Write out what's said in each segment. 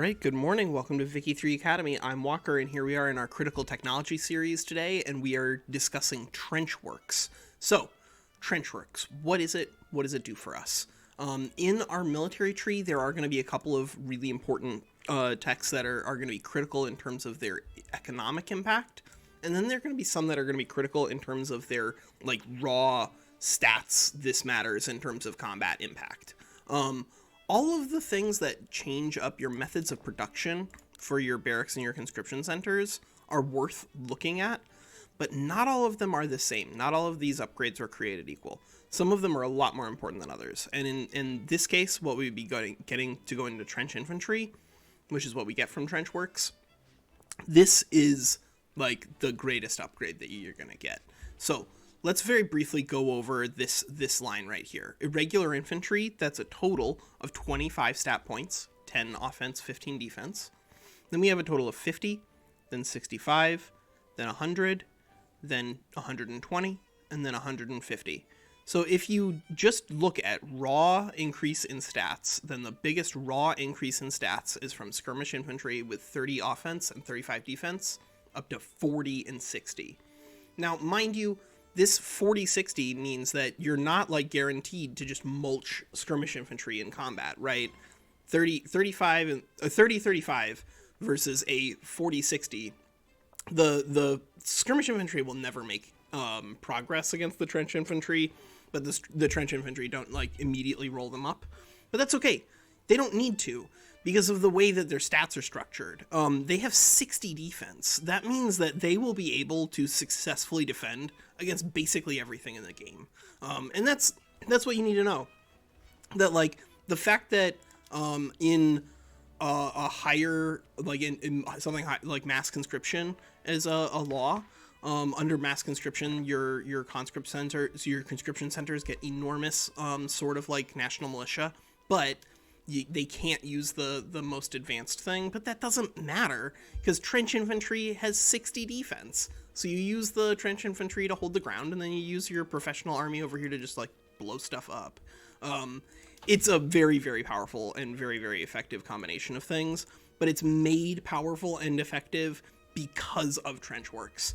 Right, good morning. Welcome to Vicky 3 Academy. I'm Walker, and here we are in our critical technology series today, and we are discussing trenchworks. So, trenchworks, what is it? What does it do for us? In our military tree, there are going to be a couple of really important techs that are going to be critical in terms of their economic impact, and then there are going to be some that are going to be critical in terms of their like raw stats. This matters in terms of combat impact. All of the things that change up your methods of production for your barracks and your conscription centers are worth looking at, but not all of them are the same. Not all of these upgrades are created equal. Some of them are a lot more important than others. And in this case, what we'd be getting to go into trench infantry, which is what we get from trench works, this is like the greatest upgrade that you're going to get. So let's very briefly go over this line right here. Irregular infantry, that's a total of 25 stat points, 10 offense, 15 defense. Then we have a total of 50, then 65, then 100, then 120, and then 150. So if you just look at raw increase in stats, then the biggest raw increase in stats is from skirmish infantry with 30 offense and 35 defense, up to 40 and 60. Now, mind you, this 40-60 means that you're not like guaranteed to just mulch skirmish infantry in combat, right? 30-35 versus a 40-60. The skirmish infantry will never make progress against the trench infantry, but the trench infantry don't like immediately roll them up. But that's okay. They don't need to, because of the way that their stats are structured. They have 60 defense. That means that they will be able to successfully defend against basically everything in the game. And that's what you need to know. That like the fact that in a higher, like in something high, like mass conscription is a law. Under mass conscription, your conscription centers get enormous sort of like national militia, but they can't use the most advanced thing, but that doesn't matter because trench infantry has 60 defense. So you use the trench infantry to hold the ground, and then you use your professional army over here to just like blow stuff up. It's a very, very powerful and very, very effective combination of things, but it's made powerful and effective because of trenchworks.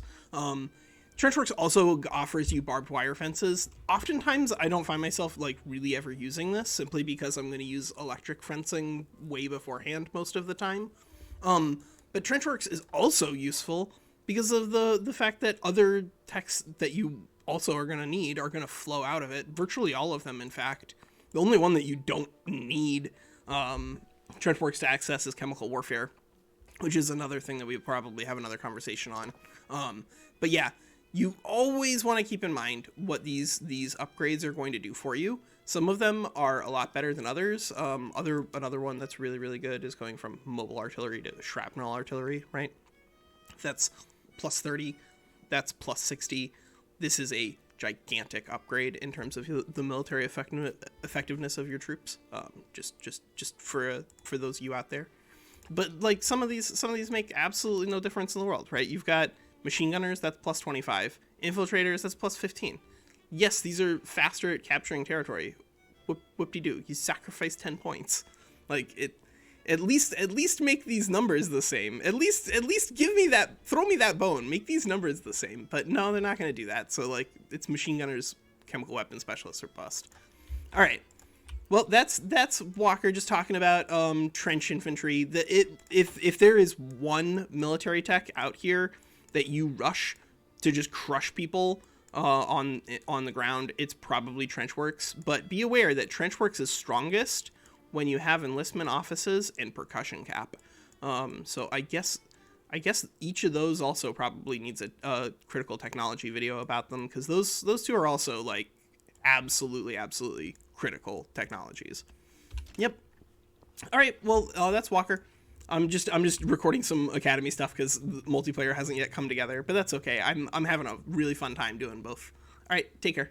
Trenchworks also offers you barbed wire fences. Oftentimes, I don't find myself like really ever using this simply because I'm going to use electric fencing way beforehand most of the time. But Trenchworks is also useful because of the fact that other techs that you also are going to need are going to flow out of it. Virtually all of them, in fact. The only one that you don't need Trenchworks to access is chemical warfare, which is another thing that we probably have another conversation on. But yeah, you always want to keep in mind what these upgrades are going to do for you. Some of them are a lot better than others. Another one that's really, really good is going from mobile artillery to shrapnel artillery, right? That's plus 30, that's plus 60. This is a gigantic upgrade in terms of the military effectiveness of your troops. Just for those of you out there. But like some of these make absolutely no difference in the world, right? You've got machine gunners, that's plus 25. Infiltrators, that's plus 15. Yes, these are faster at capturing territory. Whoop-de-doo. You sacrifice 10 points. Like it. At least make these numbers the same. At least give me that. Throw me that bone. Make these numbers the same. But no, they're not going to do that. So like, it's machine gunners, chemical weapon specialists or bust. All right. Well, that's Walker just talking about trench infantry. If there is one military tech out here that you rush to just crush people on the ground, it's probably Trenchworks. But be aware that Trenchworks is strongest when you have enlistment offices and percussion cap. So I guess each of those also probably needs a critical technology video about them, because those two are also like absolutely critical technologies. Yep. All right. Well, that's Walker. I'm just recording some Academy stuff because multiplayer hasn't yet come together, but that's okay. I'm having a really fun time doing both. All right. Take care.